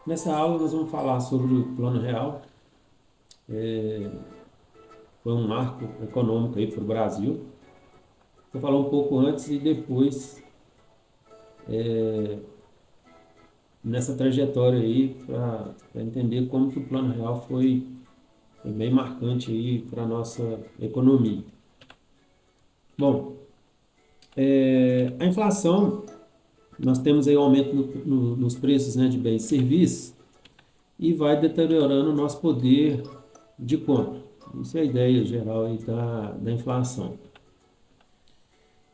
Nessa aula nós vamos falar sobre o Plano Real. Foi um marco econômico aí para o Brasil. Vou falar um pouco antes e depois nessa trajetória aí para entender como que o Plano Real foi bem marcante aí para a nossa economia. Bom, a inflação, nós temos aí um aumento nos preços, né, de bens e serviços e vai deteriorando o nosso poder de compra. Isso é a ideia geral aí da inflação.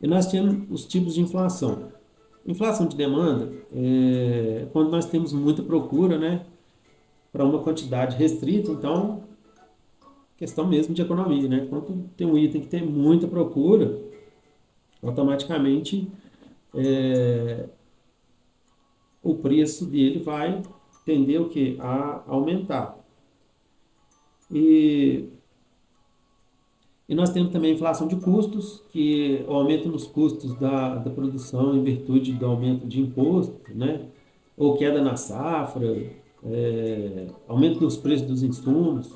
E nós temos os tipos de inflação. Inflação de demanda é quando nós temos muita procura, né, para uma quantidade restrita, então, questão mesmo de economia, né? Quando tem um item que tem muita procura, automaticamente o preço dele vai tender o quê? A aumentar. E, e nós temos também a inflação de custos, que é o aumento nos custos da produção em virtude do aumento de imposto, né? Ou queda na safra, aumento nos preços dos insumos.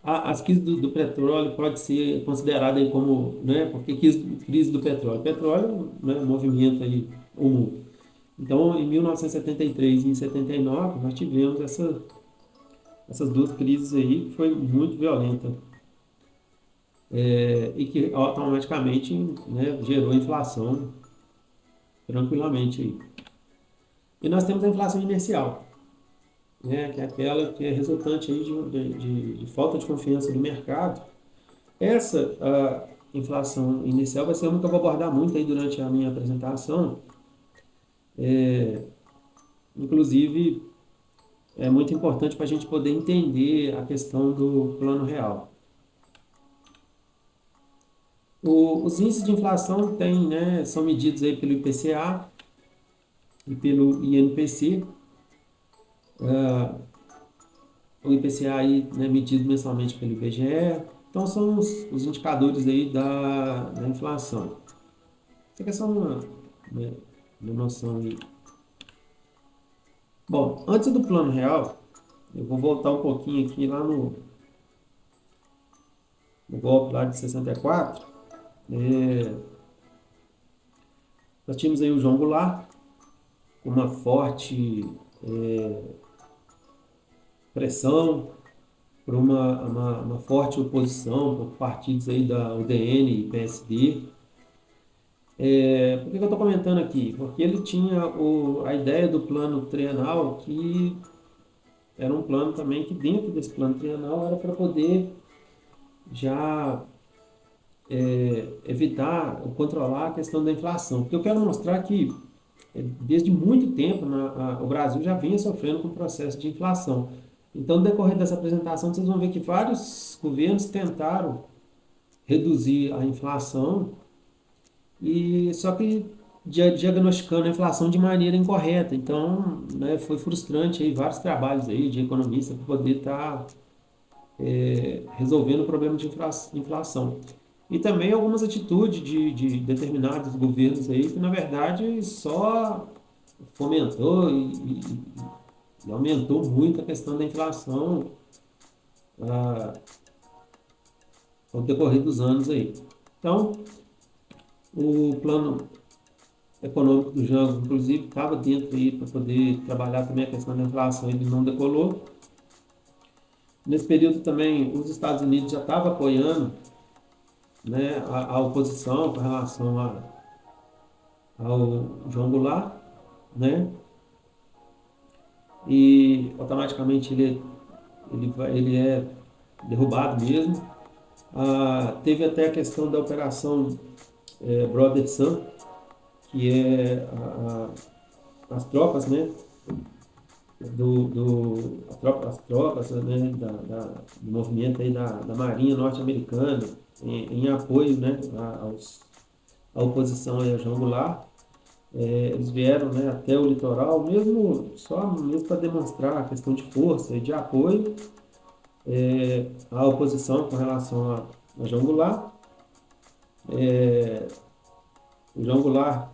As crises do petróleo pode ser considerada aí como, né, porque crise do petróleo. Petróleo, né, movimenta aí o mundo. Então, em 1973 e em 79, nós tivemos essas duas crises aí, que foi muito violenta, e que automaticamente, né, gerou inflação tranquilamente aí. E nós temos a inflação inercial, né, que é aquela que é resultante aí de falta de confiança do mercado. Essa inflação inicial vai ser uma que eu vou abordar muito aí durante a minha apresentação. Inclusive, é muito importante para a gente poder entender a questão do plano real. Os índices de inflação têm, né, são medidos aí pelo IPCA e pelo INPC. O IPCA aí, né, medido mensalmente pelo IBGE. Então, são os indicadores aí da inflação. Isso aqui é só né, uma noção aí. Bom, antes do plano real, eu vou voltar um pouquinho aqui lá no golpe lá de 64. É, nós tínhamos aí o João Goulart, com uma forte pressão por uma forte oposição por partidos aí da UDN e PSD. Por que eu estou comentando aqui? Porque ele tinha a ideia do plano trienal, que era um plano também que dentro desse plano trienal era para poder já evitar ou controlar a questão da inflação. Porque eu quero mostrar que desde muito tempo o Brasil já vinha sofrendo com o processo de inflação. Então, no decorrer dessa apresentação, vocês vão ver que vários governos tentaram reduzir a inflação, e só que diagnosticando a inflação de maneira incorreta. Então, né, foi frustrante aí vários trabalhos aí de economista para poder estar resolvendo o problema de inflação. E também algumas atitudes de determinados governos aí que, na verdade, só fomentou e aumentou muito a questão da inflação ah, ao decorrer dos anos aí. Então, o plano econômico do Jango, inclusive, estava dentro aí para poder trabalhar também a questão da inflação, ele não decolou. Nesse período também, os Estados Unidos já estavam apoiando, né, a oposição com relação ao João Goulart, né, e automaticamente ele é derrubado mesmo. Teve até a questão da operação Brother Sun, que é as tropas, né, as tropas, né, do movimento aí da Marinha norte-americana em apoio, né, à oposição aí a João Goulart. Eles vieram, né, até o litoral, mesmo para demonstrar a questão de força e de apoio à oposição com relação a João Goulart. O João Goulart,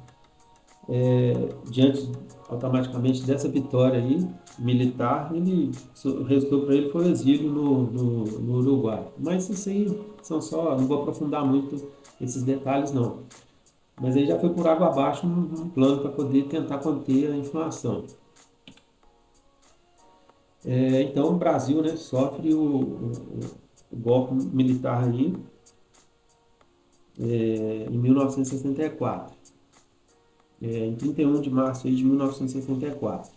diante automaticamente dessa vitória aí, militar, o resultado para ele foi o exílio no Uruguai. Mas isso aí são só, não vou aprofundar muito esses detalhes não. Mas aí já foi por água abaixo um plano para poder tentar conter a inflação. Então o Brasil, né, sofre o golpe militar aí em 1964. Em 31 de março aí de 1964.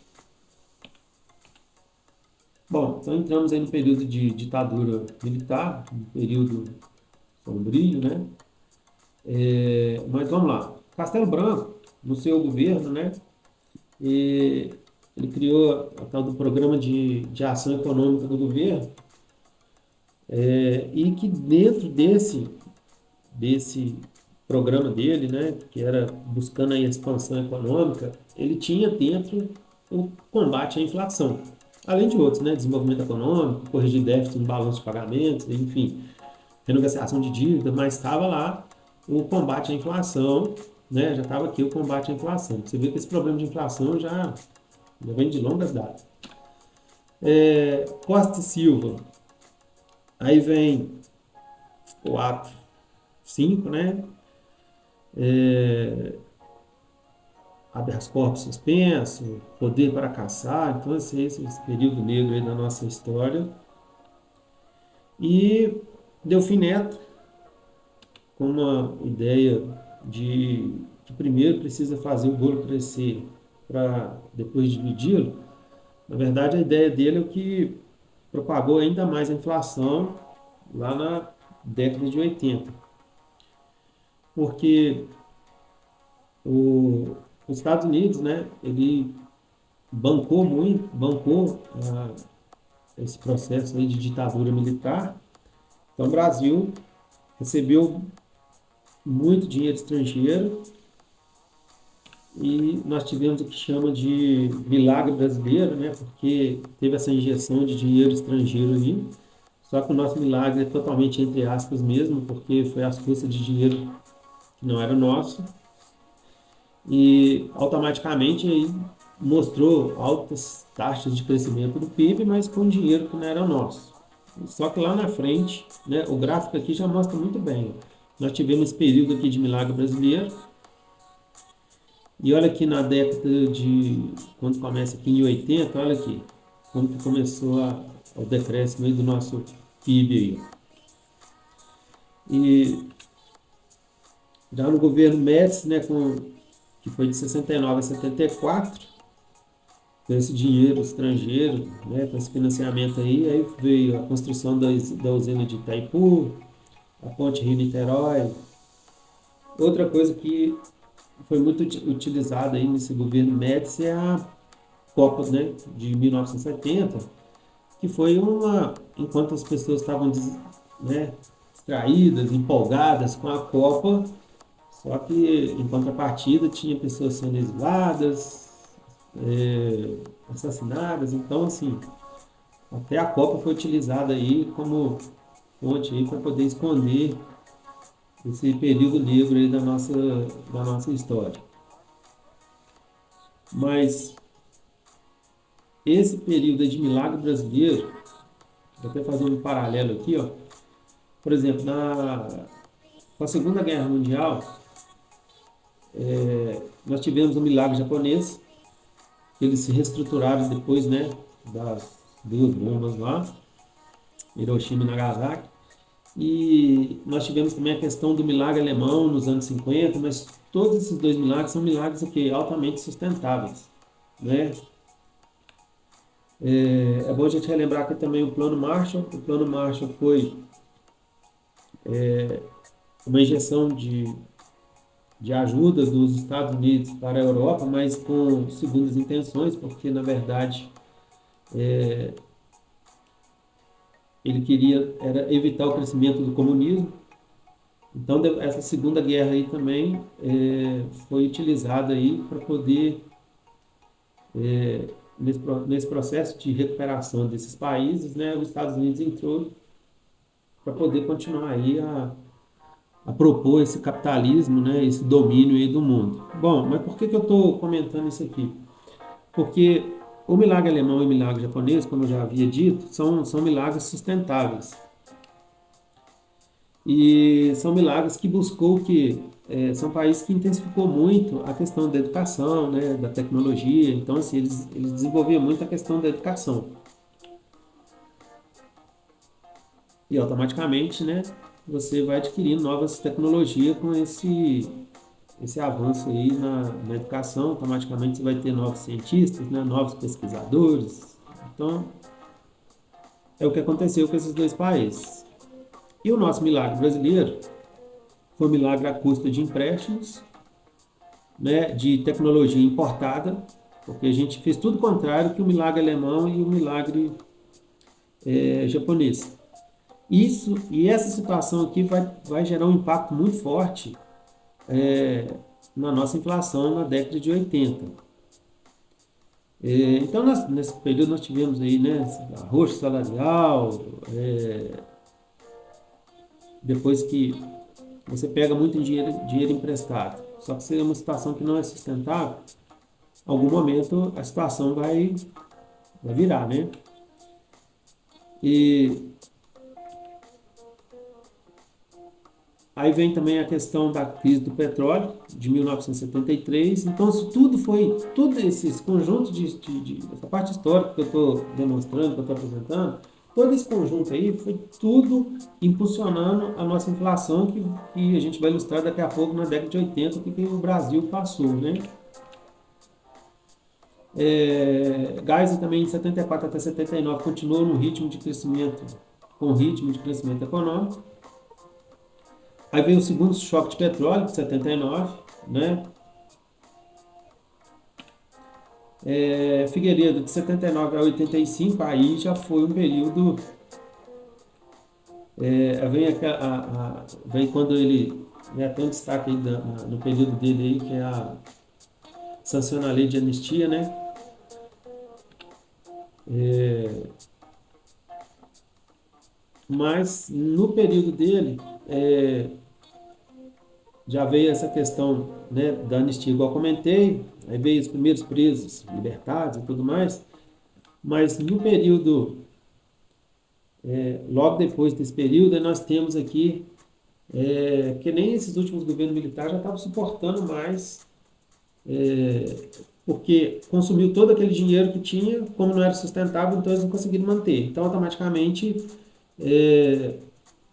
Bom, então entramos aí no período de ditadura militar, um período sombrio, né? Mas vamos lá. Castelo Branco, no seu governo, né? Ele criou a tal do Programa de Ação Econômica do governo, e que dentro desse programa dele, né, que era buscando a expansão econômica, ele tinha dentro o combate à inflação, além de outros, né, desenvolvimento econômico, corrigir déficit no balanço de pagamentos, enfim, renegociação de dívida, mas estava lá o combate à inflação, né, já estava aqui o combate à inflação. Você vê que esse problema de inflação já vem de longas datas. Costa e Silva, aí vem o ato 5, né, habeas corpus suspenso, poder para caçar, então esse período negro aí da nossa história. E Delfim Neto, com uma ideia de que primeiro precisa fazer o bolo crescer para depois dividi-lo. Na verdade, a ideia dele é o que propagou ainda mais a inflação lá na década de 80. Porque os Estados Unidos, né, ele bancou esse processo aí de ditadura militar. Então, o Brasil recebeu muito dinheiro estrangeiro e nós tivemos o que chama de milagre brasileiro, né, porque teve essa injeção de dinheiro estrangeiro aí. Só que o nosso milagre é totalmente entre aspas mesmo, porque foi às custas de dinheiro que não era nosso. E automaticamente aí mostrou altas taxas de crescimento do PIB, mas com dinheiro que não era nosso. Só que lá na frente, né, o gráfico aqui já mostra muito bem. Nós tivemos esse período aqui de milagre brasileiro. E olha aqui na década de... Quando começa aqui em 80, olha aqui. Como que começou o decréscimo aí do nosso PIB aí. E já no governo Médici, né, que foi de 69 a 74, com esse dinheiro estrangeiro, né, com esse financiamento aí veio a construção da usina de Itaipu, a ponte Rio-Niterói. Outra coisa que foi muito utilizada aí nesse governo Médici é a Copa, né, de 1970, que foi enquanto as pessoas estavam, né, distraídas, empolgadas com a Copa, só que em contrapartida tinha pessoas sendo exiladas, assassinadas, então assim, até a Copa foi utilizada aí como fonte aí para poder esconder esse período negro aí da nossa história. Mas esse período aí de milagre brasileiro, vou até fazer um paralelo aqui, ó. Por exemplo, com a Segunda Guerra Mundial, nós tivemos o milagre japonês, eles se reestruturaram depois, né, das duas bombas lá, Hiroshima e Nagasaki. E nós tivemos também a questão do milagre alemão nos anos 50, mas todos esses dois milagres são milagres aqui, altamente sustentáveis, né? É bom a gente relembrar aqui também o Plano Marshall. O Plano Marshall foi uma injeção de ajuda dos Estados Unidos para a Europa, mas com segundas intenções, porque na verdade ele queria era evitar o crescimento do comunismo. Então essa Segunda Guerra aí também foi utilizada aí para poder nesse processo de recuperação desses países, né, os Estados Unidos entrou para poder continuar aí a propor esse capitalismo, né, esse domínio aí do mundo. Bom, mas por que eu estou comentando isso aqui? Porque o milagre alemão e o milagre japonês, como eu já havia dito, são milagres sustentáveis. E são milagres que buscou que são países que intensificou muito a questão da educação, né, da tecnologia. Então, assim, eles desenvolviam muito a questão da educação. E automaticamente, né, você vai adquirindo novas tecnologias com esse avanço aí na educação. Automaticamente você vai ter novos cientistas, né, novos pesquisadores. Então, é o que aconteceu com esses dois países. E o nosso milagre brasileiro foi um milagre à custa de empréstimos, né, de tecnologia importada, porque a gente fez tudo o contrário que o milagre alemão e o milagre japonês. Isso e essa situação aqui vai gerar um impacto muito forte na nossa inflação na década de 80. Então, nesse período nós tivemos aí, né, arroxo salarial, depois que você pega muito dinheiro emprestado, só que seria uma situação que não é sustentável, em algum momento a situação vai virar, né? E aí vem também a questão da crise do petróleo de 1973. Então, isso tudo foi, tudo esse conjunto essa parte histórica que eu estou demonstrando, que eu estou apresentando, todo esse conjunto aí foi tudo impulsionando a nossa inflação, que a gente vai ilustrar daqui a pouco na década de 80, que o Brasil passou, né? Geisel também, em 74 até 79, continuou no ritmo de crescimento, com ritmo de crescimento econômico. Aí veio o segundo choque de petróleo, de 79, né? Figueiredo, de 79 a 85, aí já foi um período. Vem quando ele. Né, tem um destaque aí no período dele aí, que é a sanção à lei de anistia, né? Mas no período dele, já veio essa questão, né, da anistia, igual eu comentei, aí veio os primeiros presos libertados e tudo mais, mas no período, logo depois desse período, nós temos aqui, que nem esses últimos governos militares já estavam suportando mais, porque consumiu todo aquele dinheiro que tinha, como não era sustentável, então eles não conseguiram manter. Então, automaticamente,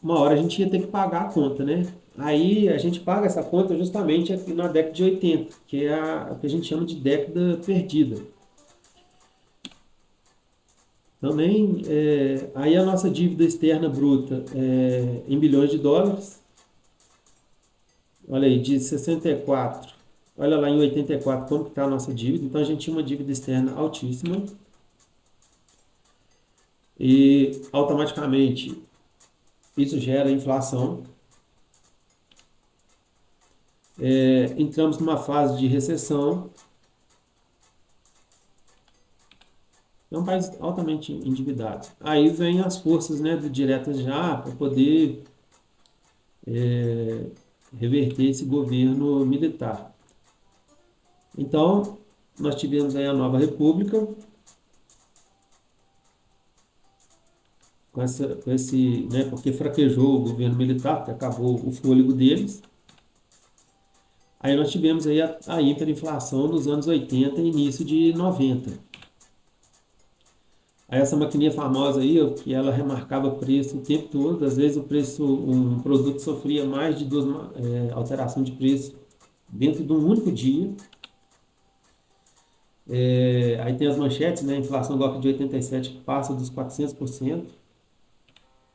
uma hora a gente ia ter que pagar a conta, né? Aí a gente paga essa conta justamente aqui na década de 80, que é a que a gente chama de década perdida. Também, aí a nossa dívida externa bruta em bilhões de dólares, olha aí, de 64, olha lá em 84 como que está a nossa dívida, então a gente tinha uma dívida externa altíssima, e automaticamente isso gera inflação. Entramos numa fase de recessão. É um país altamente endividado. Aí vem as forças, né, diretas já para poder reverter esse governo militar. Então, nós tivemos aí a nova república, com esse, né, porque fraquejou o governo militar, porque acabou o fôlego deles. Aí nós tivemos aí a hiperinflação nos anos 80 e início de 90. Aí essa maquininha famosa aí, ó, que ela remarcava preço o tempo todo, às vezes um produto sofria mais de duas alterações de preço dentro de um único dia. Aí tem as manchetes, né? A inflação agora de 87 passa dos 400%.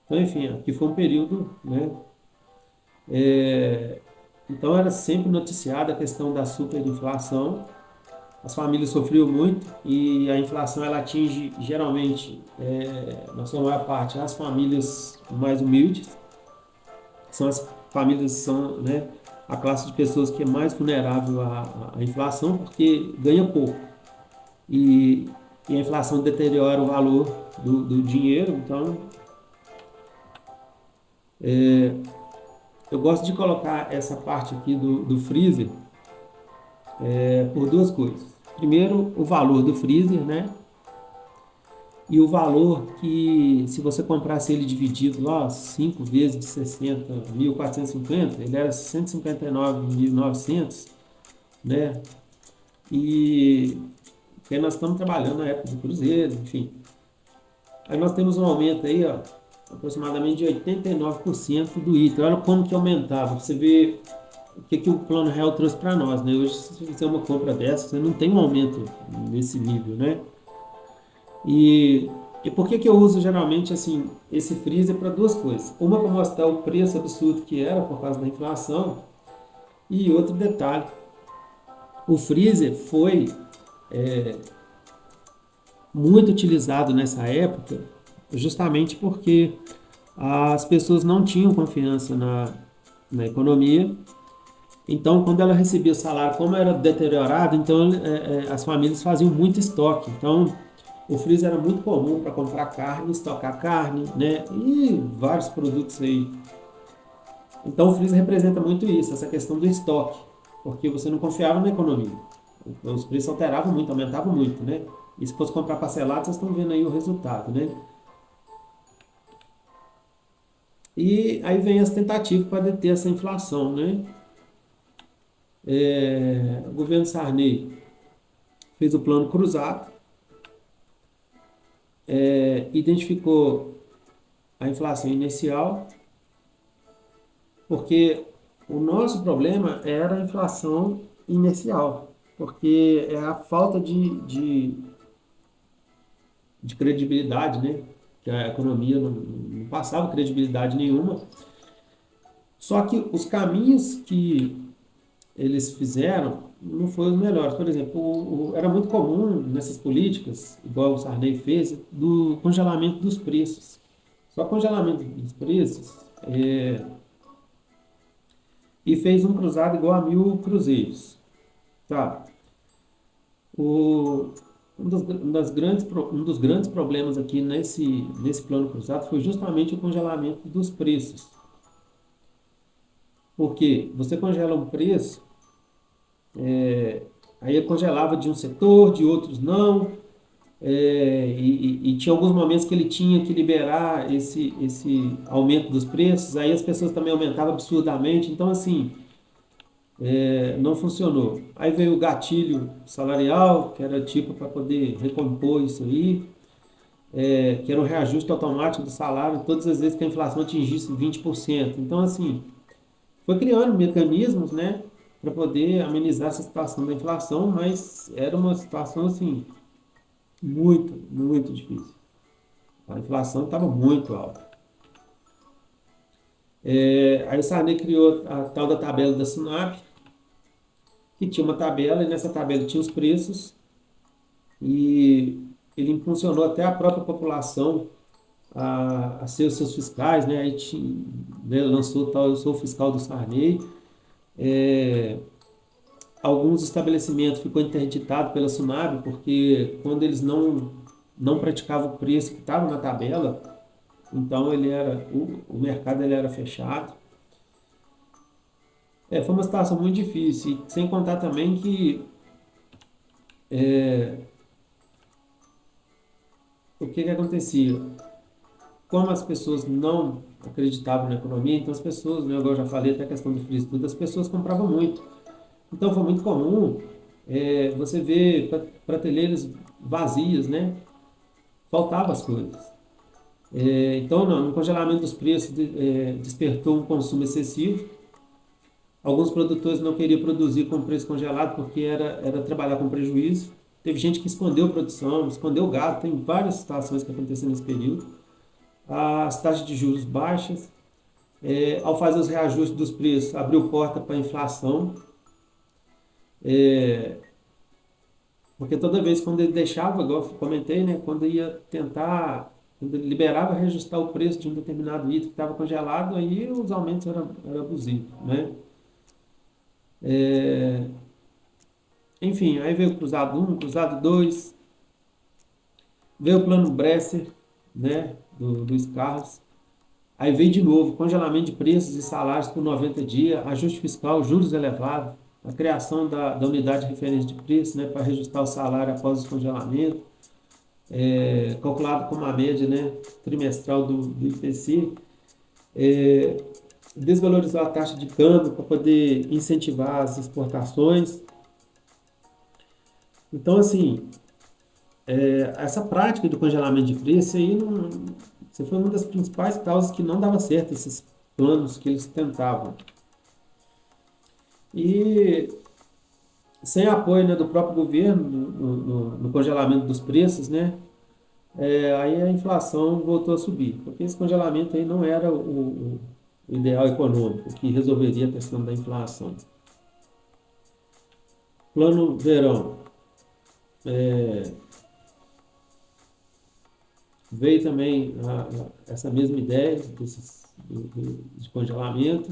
Então, enfim, aqui foi um período, né? Então era sempre noticiada a questão da superinflação. As famílias sofriam muito e a inflação ela atinge geralmente, na sua maior parte, as famílias mais humildes, são as famílias são, né, a classe de pessoas que é mais vulnerável à inflação porque ganha pouco e a inflação deteriora o valor do dinheiro. Então eu gosto de colocar essa parte aqui do freezer por duas coisas. Primeiro, o valor do freezer, né? E o valor que, se você comprasse ele dividido lá, 5 vezes de 60.450, ele era 159.900, né? E porque nós estamos trabalhando na época do Cruzeiro, enfim. Aí nós temos um aumento aí, ó, aproximadamente de 89% do item. Olha como que aumentava. Você vê o que, que o Plano Real trouxe para nós, né? Hoje, se você fizer uma compra dessa, você não tem um aumento nesse nível, né? E, e por que que eu uso geralmente assim esse freezer para duas coisas? Uma para mostrar o preço absurdo que era por causa da inflação e outro detalhe, o freezer foi muito utilizado nessa época justamente porque as pessoas não tinham confiança na economia. Então, quando ela recebia o salário, como era deteriorado, então as famílias faziam muito estoque. Então, o freezer era muito comum para comprar carne, estocar carne, né? E vários produtos aí. Então, o freezer representa muito isso, essa questão do estoque, porque você não confiava na economia. Então, os preços alteravam muito, aumentavam muito, né? E se fosse comprar parcelado, vocês estão vendo aí o resultado, né? E aí vem as tentativas para deter essa inflação, né? O governo Sarney fez o plano cruzado, identificou a inflação inicial, porque o nosso problema era a inflação inicial, porque é a falta de credibilidade, né? Que a economia não passava credibilidade nenhuma. Só que os caminhos que eles fizeram não foram os melhores. Por exemplo, era muito comum nessas políticas, igual o Sarney fez, do congelamento dos preços. Só congelamento dos preços e fez um cruzado igual a 1.000 cruzeiros. Tá? O, um dos grandes problemas aqui nesse plano cruzado foi justamente o congelamento dos preços. Porque você congela um preço, aí congelava de um setor, de outros não, e tinha alguns momentos que ele tinha que liberar esse aumento dos preços, aí as pessoas também aumentavam absurdamente, então assim, não funcionou. Aí veio o gatilho salarial, que era tipo para poder recompor isso aí, que era um reajuste automático do salário todas as vezes que a inflação atingisse 20%. Então assim, foi criando mecanismos, né, para poder amenizar essa situação da inflação, mas era uma situação assim muito, muito difícil. A inflação estava muito alta. Aí o Sarney criou a tal da tabela da SUNAP, que tinha uma tabela, e nessa tabela tinha os preços, e ele impulsionou até a própria população a ser os seus fiscais, né? Aí tinha, né, lançou o tal, eu sou o fiscal do Sarney. Alguns estabelecimentos ficou interditado pela SUNAB, porque quando eles não praticavam o preço que estava na tabela, então o mercado ele era fechado. Foi uma situação muito difícil, e sem contar também que o que acontecia? Como as pessoas não acreditavam na economia, então as pessoas, né, eu já falei até a questão do freeze, tudo, as pessoas compravam muito. Então foi muito comum você ver prateleiras vazias, né? Faltavam as coisas. Então, no congelamento dos preços despertou um consumo excessivo. Alguns produtores não queriam produzir com preço congelado porque era trabalhar com prejuízo. Teve gente que escondeu produção, escondeu gado, tem várias situações que aconteceram nesse período. As taxas de juros baixas, ao fazer os reajustes dos preços, abriu porta para a inflação, porque toda vez quando ele deixava, igual eu comentei, né, quando ia tentar, quando ele liberava reajustar o preço de um determinado item que estava congelado, aí os aumentos eram abusivos, né? Enfim, aí veio o Cruzado 1, Cruzado 2, veio o plano Bresser, né, do Luiz Carlos. Aí veio de novo congelamento de preços e salários por 90 dias, ajuste fiscal, juros elevados. a criação da unidade de referência de preço, né, para reajustar o salário após o descongelamento, calculado como a média, né, trimestral do IPC, desvalorizou a taxa de câmbio para poder incentivar as exportações. Então, assim, essa prática do congelamento de preço aí isso foi uma das principais causas que não dava certo esses planos que eles tentavam. E sem apoio, né, do próprio governo no congelamento dos preços, né, aí a inflação voltou a subir, porque esse congelamento aí não era o ideal econômico, que resolveria a questão da inflação. Plano Verão. Veio também essa mesma ideia de congelamento.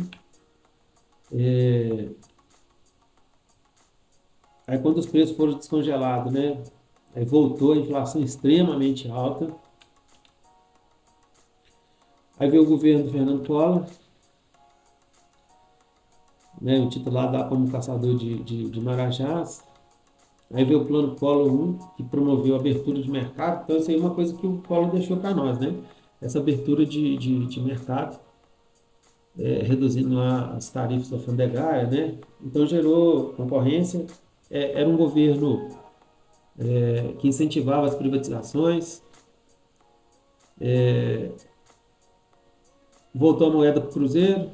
Aí quando os preços foram descongelados, né, aí voltou a inflação extremamente alta. Aí veio o governo do Fernando Collor, né, o titular lá como caçador de marajás. Aí veio o plano Collor 1, que promoveu a abertura de mercado. Então, isso aí é uma coisa que o Collor deixou para nós, né? Essa abertura de mercado, reduzindo lá as tarifas alfandegárias, né? Então, gerou concorrência. Era um governo que incentivava as privatizações, voltou a moeda para o cruzeiro,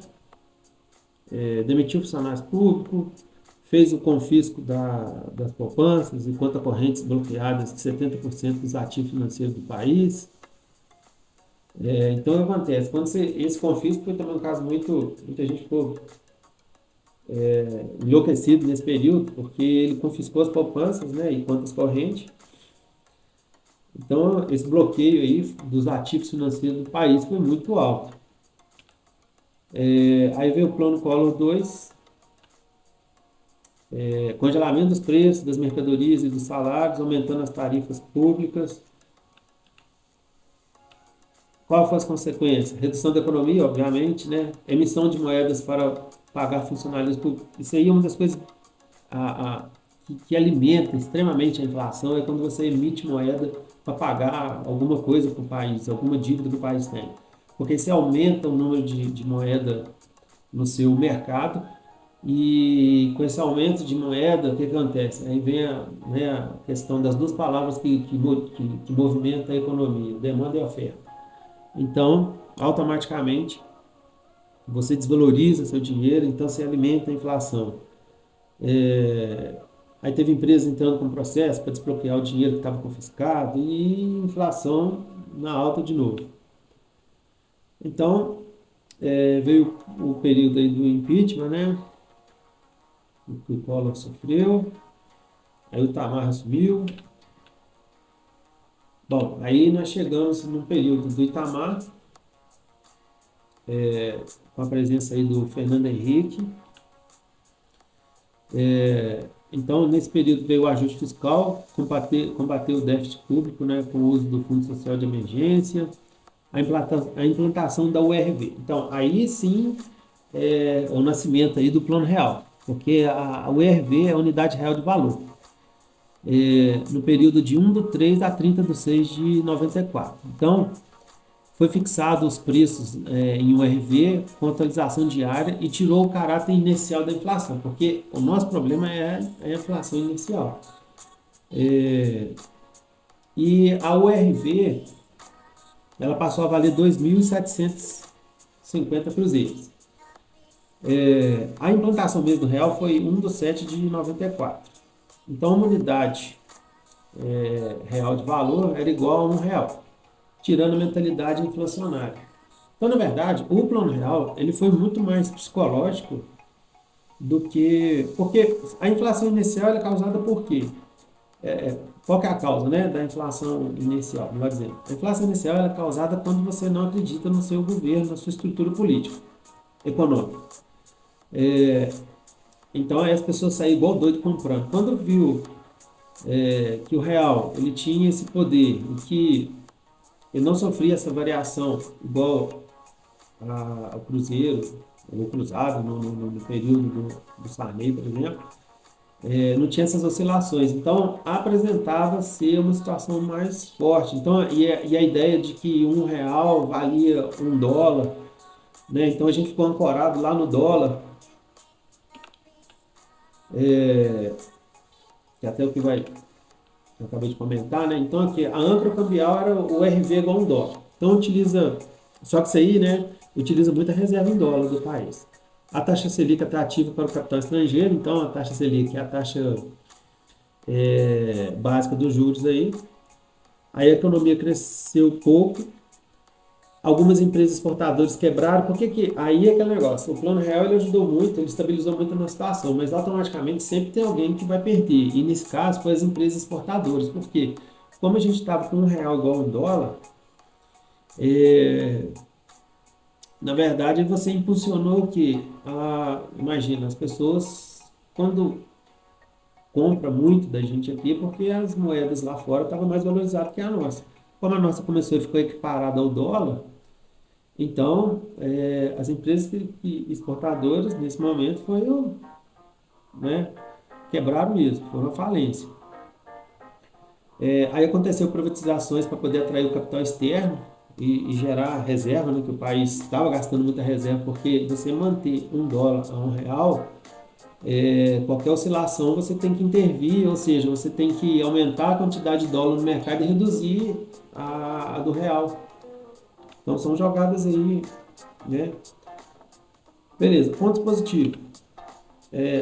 demitiu funcionários públicos, fez o confisco das poupanças e contas correntes bloqueadas de 70% dos ativos financeiros do país. Então, o que acontece? Esse confisco foi também um caso muita gente ficou enlouquecido nesse período, porque ele confiscou as poupanças, né, e contas correntes. Então, esse bloqueio aí dos ativos financeiros do país foi muito alto. Aí veio o plano Collor 2, congelamento dos preços das mercadorias e dos salários, aumentando as tarifas públicas. Qual foi as consequências? Redução da economia, obviamente, né? Emissão de moedas para pagar funcionários públicos. Isso aí é uma das coisas que alimenta extremamente a inflação, é quando você emite moeda para pagar alguma coisa para o país, alguma dívida que o país tem. Porque você aumenta o número de moeda no seu mercado e com esse aumento de moeda, o que acontece? Aí vem a questão das duas palavras que movimentam a economia, demanda e oferta. Então, automaticamente, você desvaloriza seu dinheiro, então você alimenta a inflação. Aí teve empresas entrando com processo para desbloquear o dinheiro que estava confiscado e inflação na alta de novo. Então, veio o período aí do impeachment, né? Que o Collor sofreu. Aí o Itamar assumiu. Bom, aí nós chegamos no período do Itamar, com a presença aí do Fernando Henrique. Então, nesse período veio o ajuste fiscal, combater o déficit público, né, com o uso do Fundo Social de Emergência, a implantação da URV. Então, aí sim o nascimento aí do Plano Real, porque a URV é a Unidade Real de Valor, no período de 1/3 a 30/6 de 94. Então, foi fixado os preços em URV com atualização diária e tirou o caráter inicial da inflação, porque o nosso problema é a inflação inicial. E a URV ela passou a valer 2.750 cruzeiros. A implantação mesmo do real foi 1/7 de 94. Então, uma unidade real de valor era igual a R$ 1, tirando a mentalidade inflacionária. Então, na verdade, o Plano Real ele foi muito mais psicológico do que... Porque a inflação inicial é causada por quê? Qual que é a causa, né, da inflação inicial? Melhor dizendo, a inflação inicial é causada quando você não acredita no seu governo, na sua estrutura política, econômica. Então, aí as pessoas saíram igual doido comprando. Quando viu que o real ele tinha esse poder e que ele não sofria essa variação igual ao cruzeiro, no cruzado, no período do Sarney, por exemplo, não tinha essas oscilações. Então, apresentava ser uma situação mais forte. Então, e a ideia de que R$ 1 valia US$ 1, né? Então, a gente ficou ancorado lá no dólar, que é até o que eu acabei de comentar, né? Então, aqui, a âncora cambial era o RV igual US$ 1. Então, só que isso aí, né, utiliza muita reserva em dólar do país. A taxa Selic é atrativa para o capital estrangeiro, então a taxa Selic é a taxa básica dos juros aí. Aí a economia cresceu pouco, algumas empresas exportadoras quebraram, aí é aquele negócio, o Plano Real ele ajudou muito, ele estabilizou muito a situação, mas automaticamente sempre tem alguém que vai perder, e nesse caso foi as empresas exportadoras, porque como a gente estava com R$ 1 igual ao dólar, é, na verdade você impulsionou que, imagina, as pessoas quando compra muito da gente aqui, porque as moedas lá fora estavam mais valorizadas que a nossa. Como a nossa começou a ficar equiparada ao dólar, então, as empresas exportadoras, nesse momento, né, quebraram mesmo, foram à falência. Aí aconteceu privatizações para poder atrair o capital externo e gerar reserva, né, que o país estava gastando muita reserva, porque você manter US$ 1 a R$ 1, qualquer oscilação você tem que intervir, ou seja, você tem que aumentar a quantidade de dólar no mercado e reduzir a do real. Então são jogadas aí, né? Beleza, pontos positivos.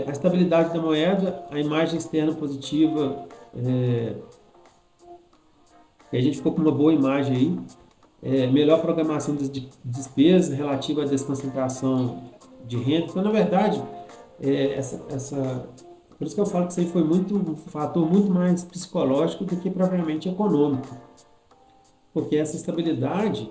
A estabilidade da moeda, a imagem externa positiva, a gente ficou com uma boa imagem aí. Melhor programação das despesas relativa à desconcentração de renda. Então, na verdade, por isso que eu falo que isso aí foi um fator muito mais psicológico do que propriamente econômico. Porque essa estabilidade,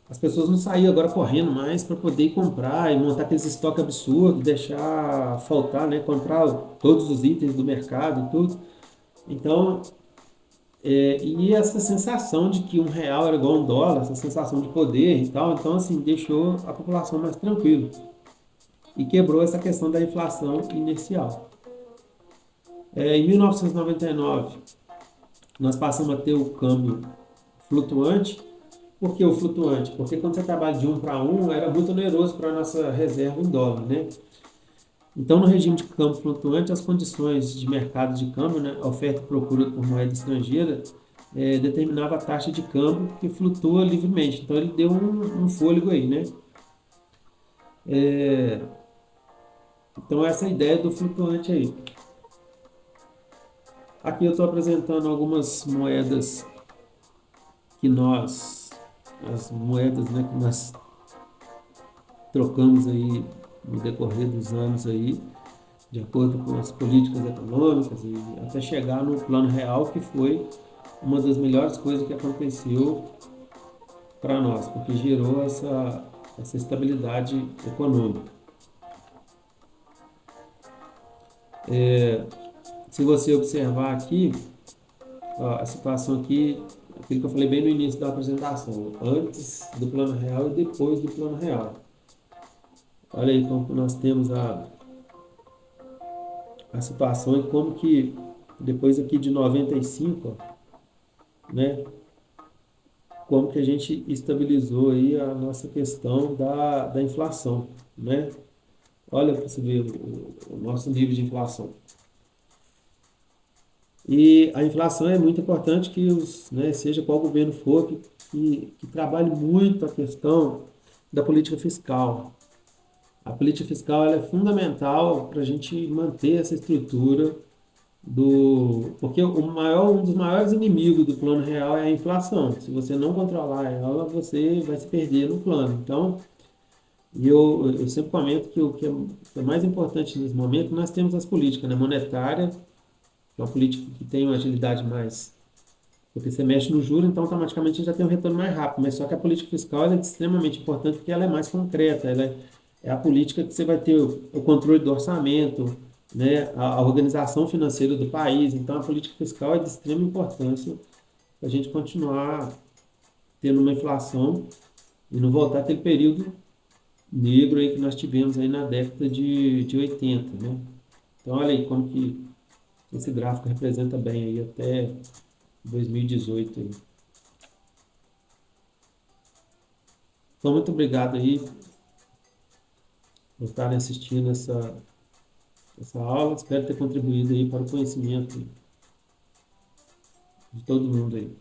as pessoas não saíam agora correndo mais para poder comprar e montar aqueles estoques absurdos, deixar faltar, né? Comprar todos os itens do mercado e tudo. Então, e essa sensação de que R$ 1 era igual a US$ 1, essa sensação de poder e tal, então assim, deixou a população mais tranquila e quebrou essa questão da inflação inicial. Em 1999, nós passamos a ter o câmbio flutuante. Por que o flutuante? Porque quando você trabalha de 1 para 1, era muito oneroso para a nossa reserva em dólar, né? Então, no regime de câmbio flutuante, as condições de mercado de câmbio, né, a oferta e procura por moeda estrangeira, determinava a taxa de câmbio que flutua livremente. Então, ele deu um fôlego aí, né? Então, essa é a ideia do flutuante aí. Aqui eu estou apresentando algumas moedas as moedas, né, que nós trocamos aí no decorrer dos anos aí, de acordo com as políticas econômicas e até chegar no Plano Real, que foi uma das melhores coisas que aconteceu para nós, porque gerou essa estabilidade econômica. Se você observar aqui, ó, a situação aqui, aquilo que eu falei bem no início da apresentação, antes do Plano Real e depois do Plano Real. Olha aí como nós temos a situação e como que depois aqui de 95, ó, né, como que a gente estabilizou aí a nossa questão da inflação, né? Olha para você ver o nosso nível de inflação. E a inflação é muito importante que né, seja qual governo for, que trabalhe muito a questão da política fiscal. A política fiscal ela é fundamental para a gente manter essa estrutura porque um dos maiores inimigos do plano real é a inflação. Se você não controlar ela, você vai se perder no plano. Então, eu sempre comento que o que é mais importante nesse momento, nós temos as políticas, né? Monetária, que é uma política que tem uma agilidade mais. Porque você mexe no juro, então automaticamente já tem um retorno mais rápido. Mas só que a política fiscal é extremamente importante porque ela é mais concreta. Ela é a política que você vai ter o controle do orçamento, né, a organização financeira do país. Então, a política fiscal é de extrema importância para a gente continuar tendo uma inflação e não voltar aquele período negro aí que nós tivemos aí na década de 80, né? Então, olha aí como que esse gráfico representa bem aí até 2018 aí. Então, muito obrigado aí por estarem assistindo essa aula. Espero ter contribuído aí para o conhecimento de todo mundo aí.